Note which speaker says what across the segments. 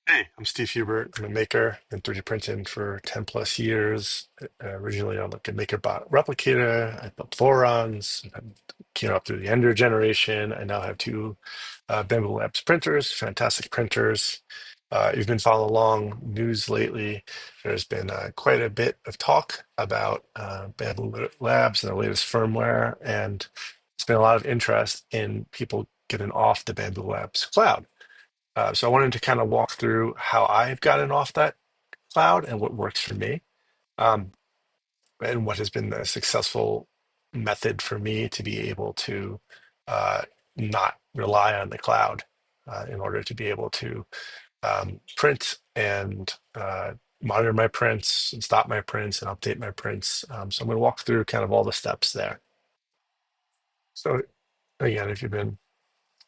Speaker 1: Hey, I'm Steve Hubert. I'm a maker. Been 3D printing for 10 plus years. Originally, I'm like a MakerBot replicator. I built Vorons. Came up through the Ender generation. I now have two Bambu Labs printers, fantastic printers. If you've been following along news lately, there's been quite a bit of talk about Bambu Labs and the latest firmware, and there's been a lot of interest in people getting off the Bambu Labs cloud. So I wanted to kind of walk through how I've gotten off that cloud and what works for me, um, and what has been the successful method for me to be able to uh, not rely on the cloud in order to be able to print and monitor my prints and stop my prints and update my prints. So I'm going to walk through kind of all the steps there. So again, if you've been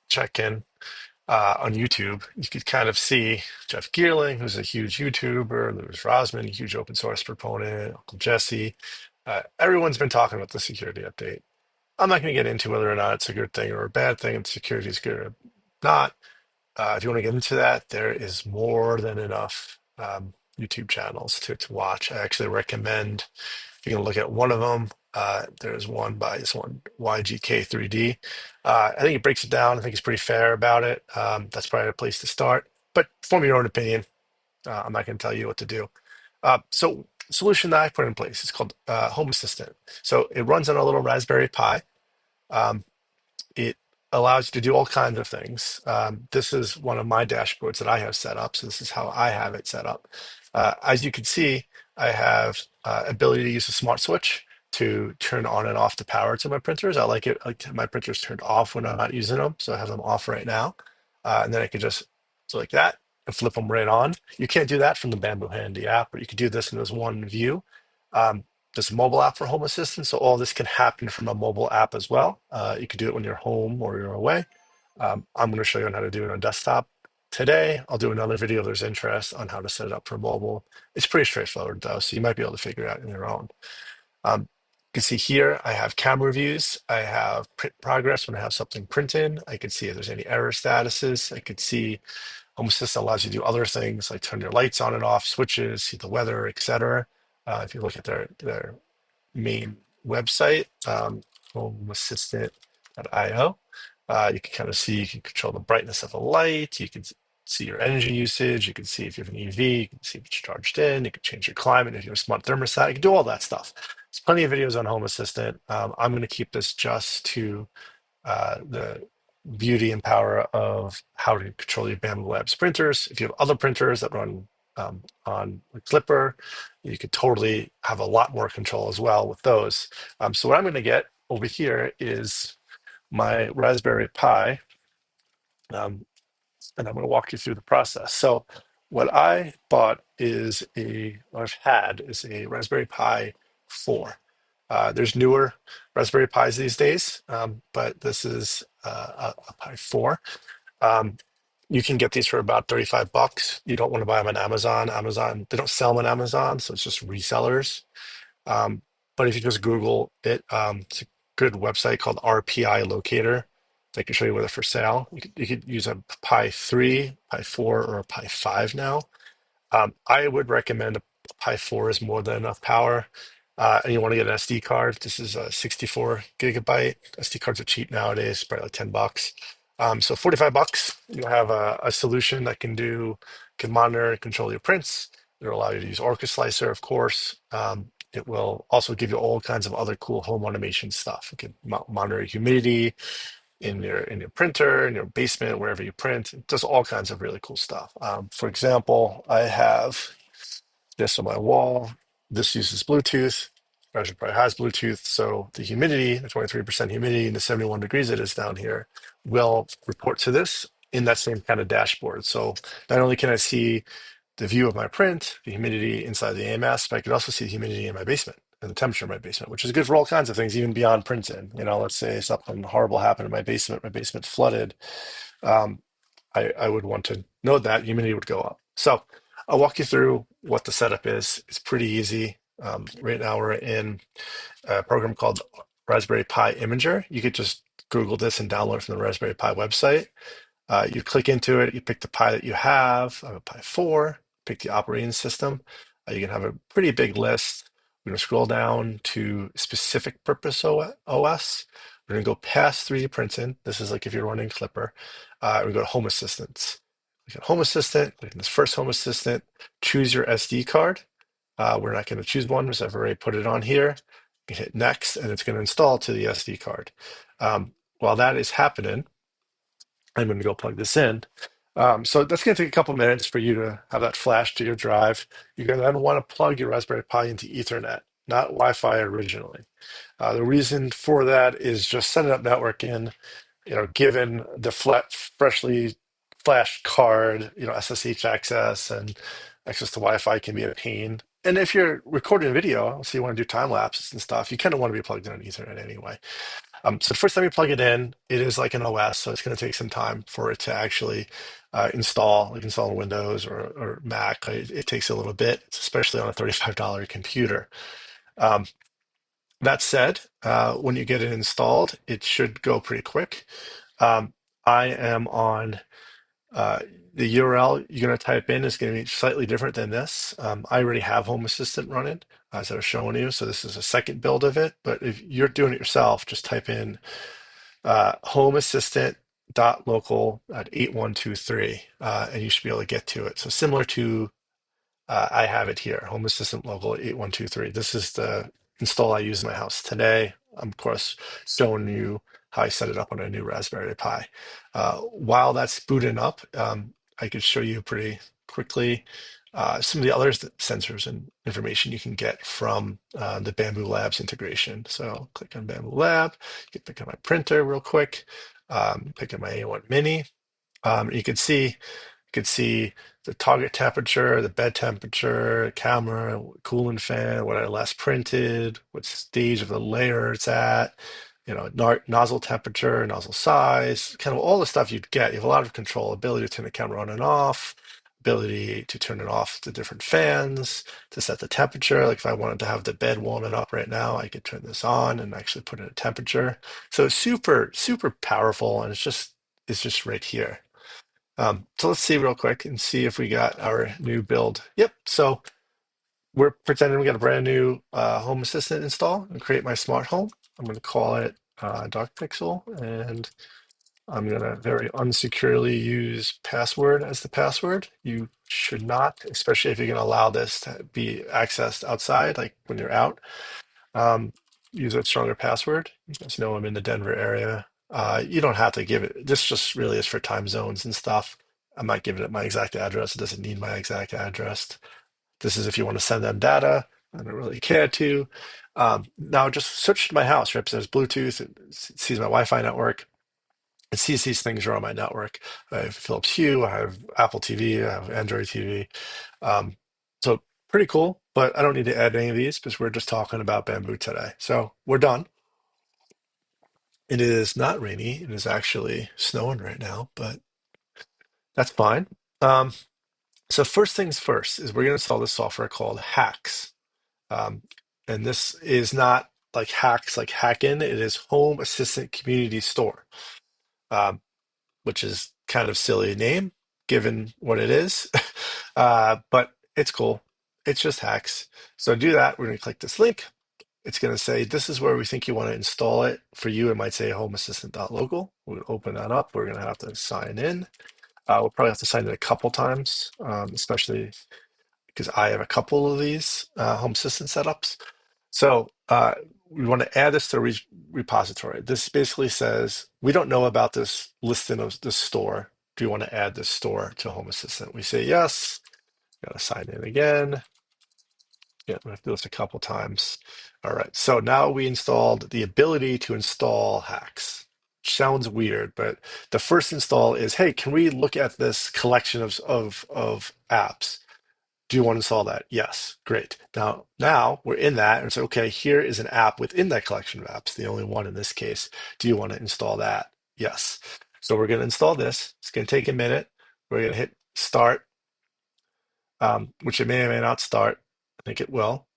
Speaker 1: checking on YouTube, you could kind of see Jeff Geerling, who's a huge YouTuber, Louis Rosman, a huge open source proponent, Uncle Jesse. Everyone's been talking about the security update. I'm not going to get into whether or not it's a good thing or a bad thing, and security is good or not. If you want to get into that, there is more than enough YouTube channels to watch. I actually recommend you can look at one of them. There's one by this one, YGK3D. I think he breaks it down. I think he's pretty fair about it. That's probably a place to start. But form your own opinion. I'm not going to tell you what to do. So, solution that I put in place is called Home Assistant. So it runs on a little Raspberry Pi. Um, it allows you to do all kinds of things. This is one of my dashboards that I have set up. So this is how I have it set up. As you can see, I have ability to use a smart switch to turn on and off the power to my printers. I like my printers turned off when I'm not using them. So I have them off right now. And then I can just so like that and flip them right on. You can't do that from the Bamboo Handy app, but you can do this in this one view. Um, there's a mobile app for Home Assistant, so all this can happen from a mobile app as well. You can do it when you're home or you're away. I'm going to show you on how to do it on desktop today. I'll do another video if there's interest on how to set it up for mobile. It's pretty straightforward though, so you might be able to figure it out on your own. Um, you can see here I have camera views. I have print progress when I have something printed. I can see if there's any error statuses. I could see Home Assistant allows you to do other things like turn your lights on and off, switches, see the weather, etc. If you look at their main website, homeassistant.io. You can kind of see, you can control the brightness of the light. You can see your energy usage. You can see if you have an EV. You can see if it's charged in. You can change your climate if you have a smart thermostat. You can do all that stuff. There's plenty of videos on Home Assistant. I'm going to keep this just to the beauty and power of how to control your Bambu Labs printers. If you have other printers that run on like Clipper, you could totally have a lot more control as well with those. So what I'm going to get over here is my Raspberry Pi, um, and I'm going to walk you through the process. So what I bought is or I've had is a Raspberry Pi 4. There's newer Raspberry Pis these days, but this is a Pi 4. Um, you can get these for about 35 bucks. You don't want to buy them on Amazon. Amazon, they don't sell them on Amazon, so it's just resellers. Um, but if you just Google it, it's a good website called RPI Locator. They can show you where they're for sale. You could use a Pi 3, Pi 4, or a Pi 5 now. I would recommend a Pi 4 is more than enough power. And you want to get an SD card. This is a 64 gigabyte. SD cards are cheap nowadays, probably like 10 bucks. So 45 bucks, you have a solution that can monitor and control your prints. It'll allow you to use Orca Slicer, of course. It will also give you all kinds of other cool home automation stuff. It can monitor humidity, in your printer, in your basement, wherever you print. It does all kinds of really cool stuff. For example, I have this on my wall. This uses Bluetooth. Raspberry Pi has Bluetooth, so the humidity, the 23% humidity, and the 71 degrees it is down here, will report to this in that same kind of dashboard. So not only can I see the view of my print, the humidity inside the AMS, but I could also see the humidity in my basement and the temperature in my basement, which is good for all kinds of things, even beyond printing. Let's say something horrible happened in my basement flooded. Um, I would want to know that humidity would go up. So I'll walk you through what the setup is. It's pretty easy. Right now we're in a program called Raspberry Pi Imager. You could just Google this and download it from the Raspberry Pi website. You click into it, you pick the Pi that you have. I have a Pi 4, pick the operating system. You can have a pretty big list. We're going to scroll down to specific purpose OS. We're going to go past 3D printing. This is like if you're running Clipper. We go to Home Assistants. Click on Home Assistant, click on this first Home Assistant, choose your SD card. We're not going to choose one because I've already put it on here. You can hit next and it's going to install to the SD card. While that is happening, I'm going to go plug this in. So that's going to take a couple minutes for you to have that flash to your drive. You're going to then want to plug your Raspberry Pi into Ethernet, not Wi-Fi originally. The reason for that is just setting up networking, given the freshly flashed card, SSH access and access to Wi-Fi can be a pain. And if you're recording a video, so you want to do time lapses and stuff, you kind of want to be plugged in on Ethernet anyway. So the first time you plug it in, it is like an OS, so it's going to take some time for it to actually install. You can install on Windows or Mac. It takes a little bit, especially on a $35 computer. Um, that said, when you get it installed, it should go pretty quick. Um, I am on uh, the URL you're going to type in is going to be slightly different than this. I already have Home Assistant running, as I was showing you, so this is a second build of it. But if you're doing it yourself, just type in home assistant dot local at 8123 and you should be able to get to it. So similar to I have it here, home assistant local 8123. This is the install I use in my house today. I'm of course showing you how I set it up on a new Raspberry Pi. While that's booting up, I could show you pretty quickly some of the other sensors and information you can get from the Bambu Labs integration. So click on Bambu Lab, you can pick up my printer real quick, pick up my A1 Mini. You can see the target temperature, the bed temperature, camera, cooling fan, what I last printed, what stage of the layer it's at, nozzle temperature, nozzle size, kind of all the stuff you'd get. You have a lot of control, ability to turn the camera on and off, ability to turn it off to different fans, to set the temperature. Like if I wanted to have the bed warming up right now, I could turn this on and actually put in a temperature. So it's super, super powerful, and it's just right here. So let's see real quick and see if we got our new build. Yep. So we're pretending we got a brand new Home Assistant install and create my smart home. I'm going to call it Dark Pixel, and I'm going to very unsecurely use password as the password. You should not, especially if you're going to allow this to be accessed outside, like when you're out. Um, Use a stronger password. You guys know I'm in the Denver area. You don't have to give it. This just really is for time zones and stuff. I'm not giving it my exact address. It doesn't need my exact address. This is if you want to send them data. I don't really care to. Now just switch to my house, right? So there's Bluetooth. It sees my Wi-Fi network. It sees these things are on my network. I have Philips Hue. I have Apple TV. I have Android TV. So pretty cool, but I don't need to add any of these because we're just talking about Bamboo today. So we're done. It is not rainy. It is actually snowing right now, but that's fine. Um, so first things first is we're going to install this software called HACS. Um, and this is not like hacks like hackin. It is Home Assistant Community Store, um, which is kind of silly name given what it is. But it's cool. It's just hacks. So to do that, we're going to click this link. It's going to say, this is where we think you want to install it. For you, it might say home assistant.local. We're going to open that up. We're going to have to sign in. We'll probably have to sign in a couple times, especially because I have a couple of these home assistant setups. So we want to add this to the repository. This basically says, we don't know about this listing of this store. Do you want to add this store to Home Assistant? We say yes. Got to sign in again. Yeah, we have to do this a couple times. All right, so now we installed the ability to install hacks. Sounds weird, but the first install is, hey, can we look at this collection of apps? Do you want to install that? Yes, great. Now we're in that and say, okay, here is an app within that collection of apps, the only one in this case. Do you want to install that? Yes. So we're going to install this. It's going to take a minute. We're going to hit start, which it may or may not start. I think it will.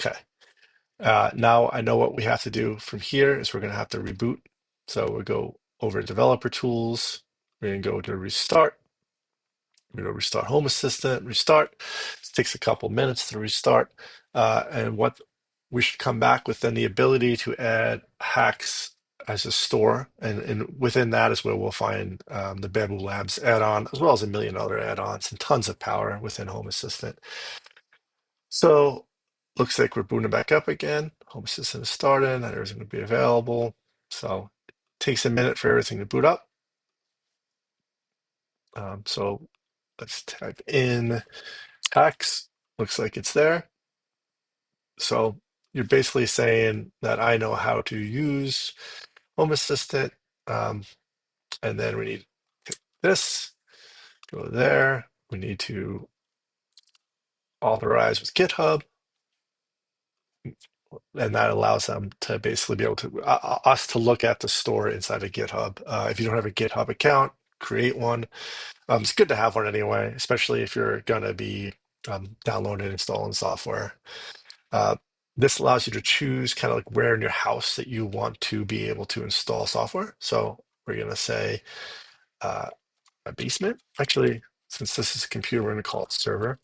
Speaker 1: Okay. Now I know what we have to do from here is we're going to have to reboot. So we'll go over developer tools. We're going to go to restart. We're going to restart Home Assistant, restart. It takes a couple minutes to restart. And what we should come back with then the ability to add HACS as a store. And within that is where we'll find the Bambu Labs add-on, as well as a million other add-ons and tons of power within Home Assistant. So looks like we're booting back up again. Home Assistant is starting, and everything will be available. So it takes a minute for everything to boot up. So let's type in HACS. Looks like it's there. So you're basically saying that I know how to use Home Assistant. Um, and then we need this, go there. We need to authorize with GitHub. And that allows them to basically be able to us to look at the store inside of GitHub. If you don't have a GitHub account, create one. It's good to have one anyway, especially if you're going to be downloading and installing software. Uh, this allows you to choose kind of like where in your house that you want to be able to install software. So we're going to say uh, a basement. Actually, since this is a computer, we're going to call it server.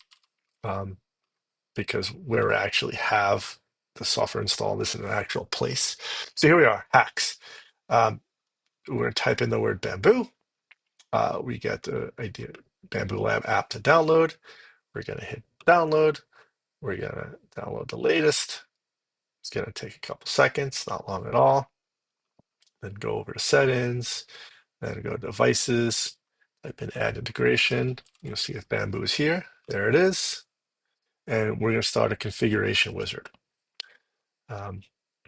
Speaker 1: Because where we actually have the software installed is in an actual place. So here we are, HACS. We're going to type in the word Bambu. We get the idea Bambu Lab app to download. We're going to hit download. We're going to download the latest. It's going to take a couple seconds, not long at all. Then go over to settings, then go to devices, type in add integration. You'll see if Bambu is here. There it is. And we're going to start a configuration wizard.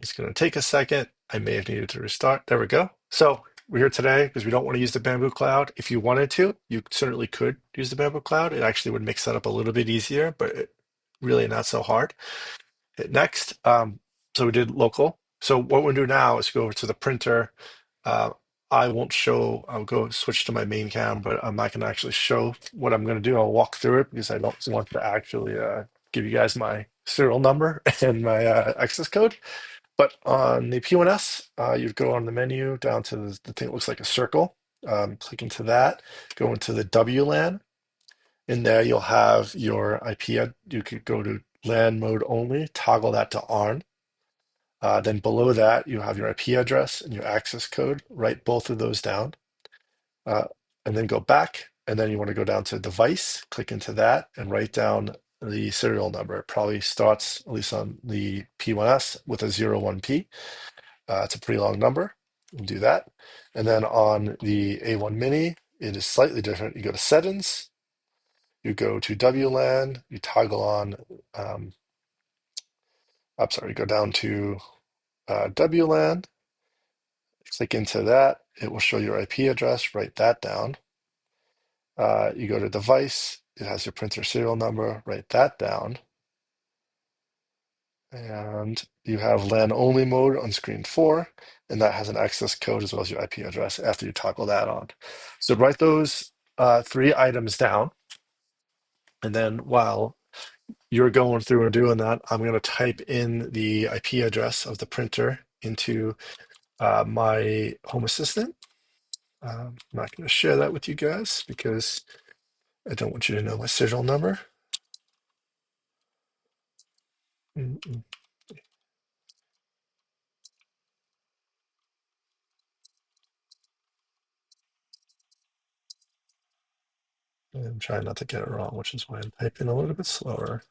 Speaker 1: It's going to take a second. I may have needed to restart. There we go. So we're here today because we don't want to use the Bambu Cloud. If you wanted to, you certainly could use the Bambu Cloud. It actually would make setup a little bit easier, but really not so hard. Hit next. So we did local. So what we'll do now is go over to the printer. Uh, I won't show, I'll go switch to my main cam, but I'm not going to actually show what I'm going to do. I'll walk through it because I don't want to actually give you guys my serial number and my access code. But on the P1S, you'd go on the menu down to the thing that looks like a circle. Click into that, go into the WLAN. In there, you'll have your IP. You could go to LAN mode only, toggle that to on. Then below that, you have your IP address and your access code. Write both of those down. Uh, and then go back. And then you want to go down to device, click into that, and write down the serial number. It probably starts, at least on the P1S, with a 01P. It's a pretty long number. You do that. And then on the A1 Mini, it is slightly different. You go to settings, you go to WLAN, you toggle on, I'm sorry, you go down to WLAN, click into that. It will show your IP address, write that down. You go to device, it has your printer serial number, write that down. And you have LAN only mode on screen 4, and that has an access code as well as your IP address after you toggle that on. So write those 3 items down. And then while you're going through and doing that, I'm going to type in the IP address of the printer into my Home Assistant. I'm not going to share that with you guys because I don't want you to know my serial number. Mm-mm. I'm trying not to get it wrong, which is why I'm typing a little bit slower.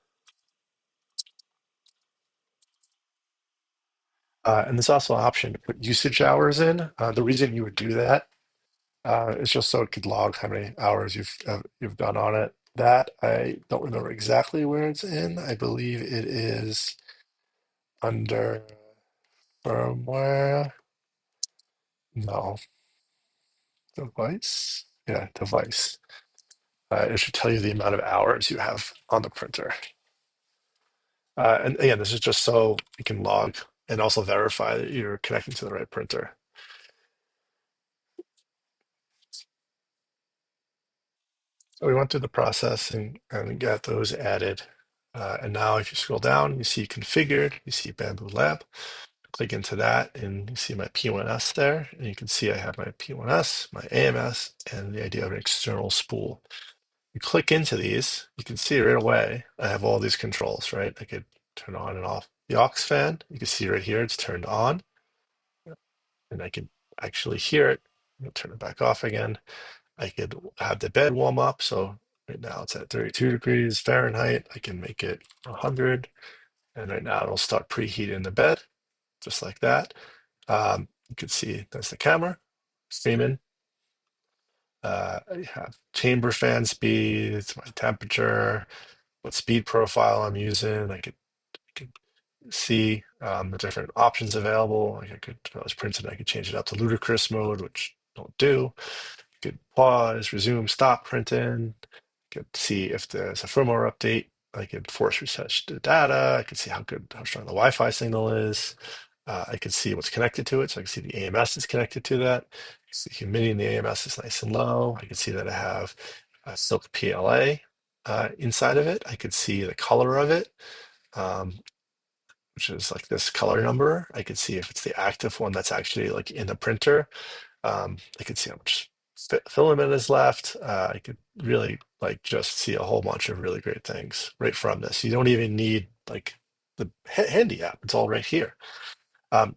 Speaker 1: And there's also an option to put usage hours in. The reason you would do that is just so it could log how many hours you've done on it. That I don't remember exactly where it's in. I believe it is under firmware. No, device. Yeah, device. It should tell you the amount of hours you have on the printer. And again, this is just so you can log and also verify that you're connecting to the right printer. So we went through the process and got those added. And now if you scroll down, you see configured, you see Bambu Lab. click into that, and you see my P1S there, and you can see I have my P1S, my AMS, and the idea of an external spool. You click into these, you can see right away I have all these controls, right? I could turn on and off the aux fan. You can see right here it's turned on, and I could actually hear it. I'll turn it back off again. I could have the bed warm up. So right now it's at 32 degrees Fahrenheit. I can make it 100. And right now it'll start preheating the bed, just like that. You can see that's the camera streaming. I have chamber fan speeds, my temperature, what speed profile I'm using. I could see the different options available. Like if I was printing, I could change it up to ludicrous mode, which I don't do. Could pause, resume, stop printing. Could see if there's a firmware update. I could force reset the data. I could see how strong the Wi-Fi signal is. I could see what's connected to it. So I can see the AMS is connected to that. See the humidity in the AMS is nice and low. I can see that I have a Silk PLA inside of it. I could see the color of it, um, which is like this color number. I could see if it's the active one that's actually like in the printer. I could see how much filament is left. I could really like just see a whole bunch of really great things right from this. You don't even need like the handy app. It's all right here.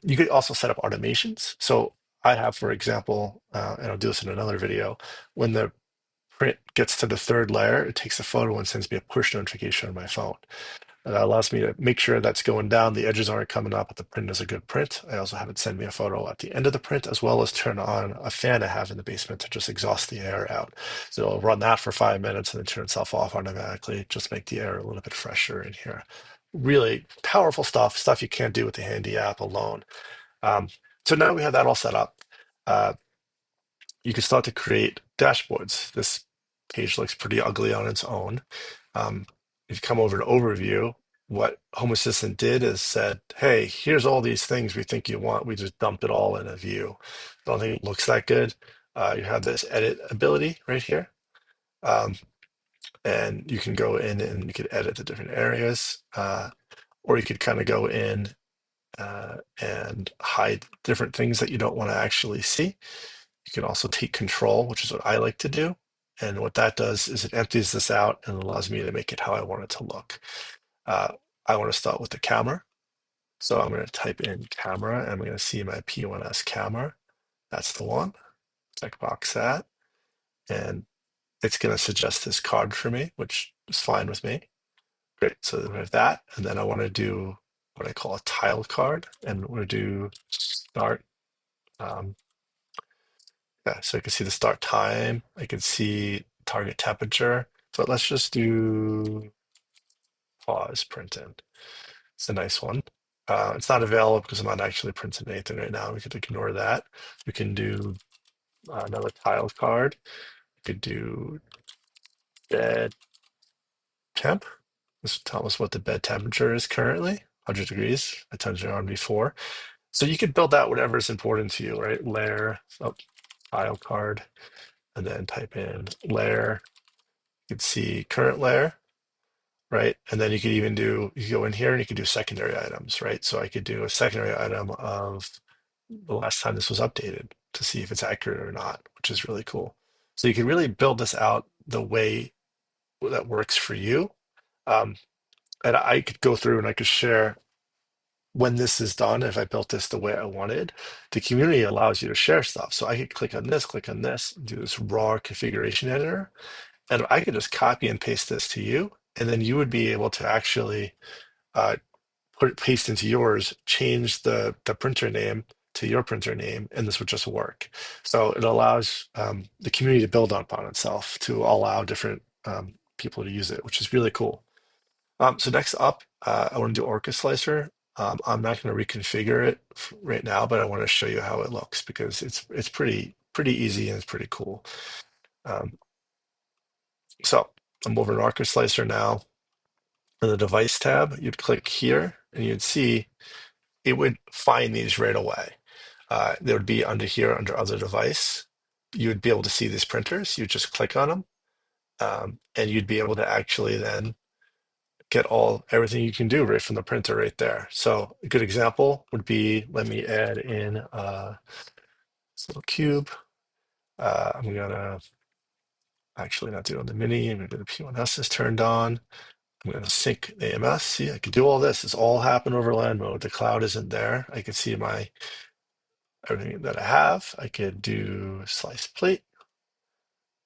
Speaker 1: You could also set up automations. So I have, for example, and I'll do this in another video, when the print gets to the third layer, it takes a photo and sends me a push notification on my phone. That allows me to make sure that's going down, the edges aren't coming up, but the print is a good print. I also have it send me a photo at the end of the print, as well as turn on a fan I have in the basement to just exhaust the air out. So it'll run that for 5 minutes and then turn itself off automatically, just make the air a little bit fresher in here. Really powerful stuff you can't do with the Handy app alone. Um, so now we have that all set up. Uh, you can start to create dashboards. This page looks pretty ugly on its own. If you come over to overview, what Home Assistant did is said, hey, here's all these things we think you want. We just dumped it all in a view. Don't think it looks that good. You have this edit ability right here. Um, and you can go in and you could edit the different areas. Or you could kind of go in and hide different things that you don't want to actually see. You can also take control, which is what I like to do. And what that does is it empties this out and allows me to make it how I want it to look. Uh, I want to start with the camera. So I'm going to type in camera and I'm going to see my P1S camera. That's the one. Checkbox that. And it's going to suggest this card for me, which is fine with me. Great. So we have that. And then I want to do what I call a tile card. And we're going to do start. Um, Yeah, so I can see the start time. I can see target temperature. So let's just do pause print in. It's a nice one. It's not available because I'm not actually printing anything right now. We could ignore that. We can do another tile card. We could do bed temp. This will tell us what the bed temperature is currently, 100 degrees. I touched it on before. So you could build out whatever is important to you, right? Layer, oh, tile card, and then type in layer. You could see current layer, right? And then you could even do, you could go in here and you could do secondary items, right? So I could do a secondary item of the last time this was updated to see if it's accurate or not, which is really cool. So you can really build this out the way that works for you. Um, and I could go through and I could share when this is done, if I built this the way I wanted. The community allows you to share stuff. So I could click on this, do this raw configuration editor, and I could just copy and paste this to you, and then you would be able to actually uh, put it paste into yours, change the printer name to your printer name, and this would just work. So it allows the community to build upon itself to allow different people to use it, which is really cool. So next up, I want to do Orca Slicer. I'm not going to reconfigure it right now, but I want to show you how it looks because it's pretty easy and it's pretty cool. Um, so I'm over in Orca Slicer now. In the device tab, you'd click here and you'd see it would find these right away. They would be under here under other device. You would be able to see these printers. You just click on them and you'd be able to actually then get everything you can do right from the printer right there. So a good example would be, let me add in this little cube. I'm gonna actually not do it on the mini. Maybe the P1S is turned on. I'm gonna sync AMS. See, I can do all this. It's all happen over LAN mode. The cloud isn't there. I can see my everything that I have. I could do slice plate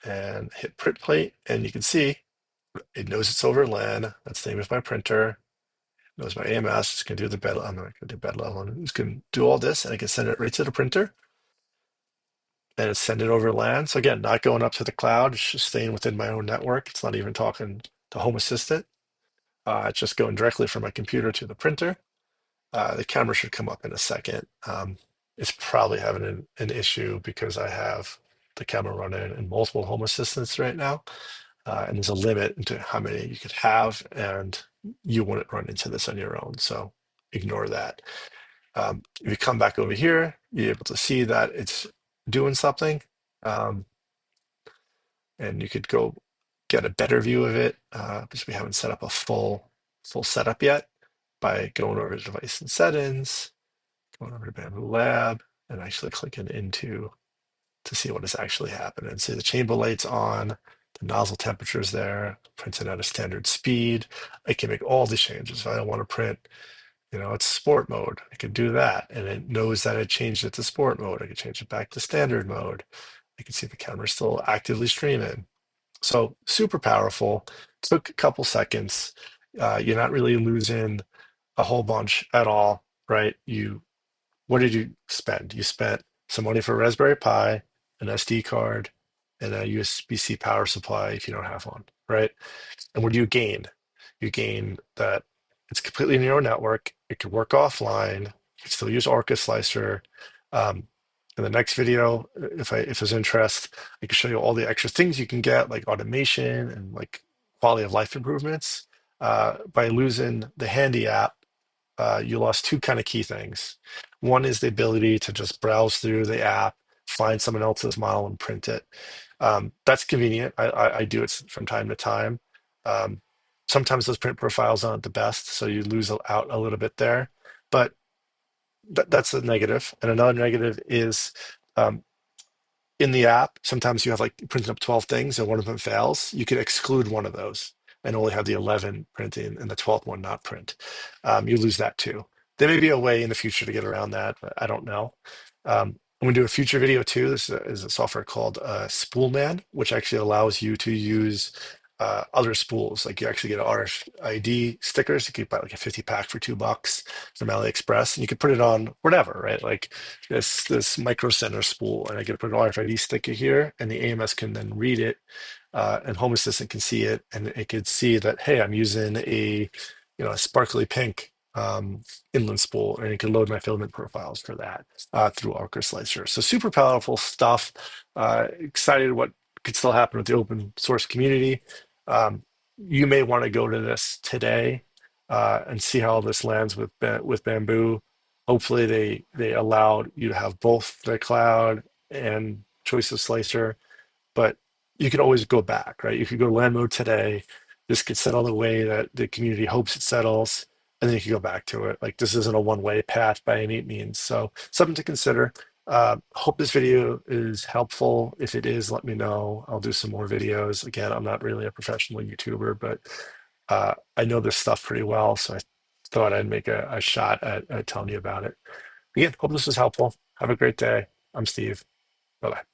Speaker 1: and hit print plate, and you can see it knows it's over LAN. That's the name of my printer. It knows my AMS. It's gonna do the bed. I'm not gonna do bed level. It's gonna do all this, and I can send it right to the printer and send it over LAN. So again, not going up to the cloud. It's just staying within my own network. It's not even talking to Home Assistant. It's just going directly from my computer to the printer. The camera should come up in a second. It's probably having an issue because I have the camera running in multiple Home Assistants right now. And there's a limit into how many you could have, and you wouldn't run into this on your own. So ignore that. If you come back over here, you're able to see that it's doing something. Um, and you could go get a better view of it because we haven't set up a full setup yet by going over to device and settings, going over to Bambu Lab, and actually clicking into to see what is actually happening. See the chamber lights on, the nozzle temperature's there, printing at a standard speed. I can make all these changes. If I don't want to print, it's sport mode, I can do that. And it knows that I changed it to sport mode. I can change it back to standard mode. I can see the camera's still actively streaming. So super powerful. Took a couple seconds. You're not really losing a whole bunch at all, right? What did you spend? You spent some money for a Raspberry Pi, an SD card, and a USB-C power supply if you don't have one, right? And what do you gain? You gain that it's completely in your own network. It can work offline. You can still use Orca Slicer. Um, in the next video, if there's interest, I can show you all the extra things you can get, like automation and like quality of life improvements. By losing the Handy app, you lost two kind of key things. One is the ability to just browse through the app, find someone else's model and print it. That's convenient. I do it from time to time. Um, Sometimes those print profiles aren't the best, so you lose out a little bit there. But that's a negative. And another negative is um, in the app, sometimes you have like printing up 12 things and one of them fails. You could exclude one of those and only have the 11 printing and the 12th one not print. You lose that too. There may be a way in the future to get around that, but I don't know. I'm going to do a future video too. This is a software called Spoolman, which actually allows you to use other spools. Like you actually get RFID stickers. You could buy like a 50 pack for $2 from AliExpress, and you could put it on whatever, right? Like this Micro Center spool, and I get to put an RFID sticker here, and the AMS can then read it, and Home Assistant can see it, and it could see that, hey, I'm using a sparkly pink inland spool, and it can load my filament profiles for that through Orca Slicer. So super powerful stuff. Excited what could still happen with the open source community. Um, you may want to go to this today and see how this lands with Bamboo. Hopefully, they allowed you to have both the cloud and choice of slicer, but you can always go back, right? You could go to LAN mode today. This could settle the way that the community hopes it settles, and then you can go back to it. Like this isn't a one-way path by any means. So something to consider. Hope this video is helpful. If it is, let me know. I'll do some more videos. Again, I'm not really a professional YouTuber, but I know this stuff pretty well, so I thought I'd make a shot at telling you about it. Again, hope this was helpful. Have a great day. I'm Steve. Bye-bye.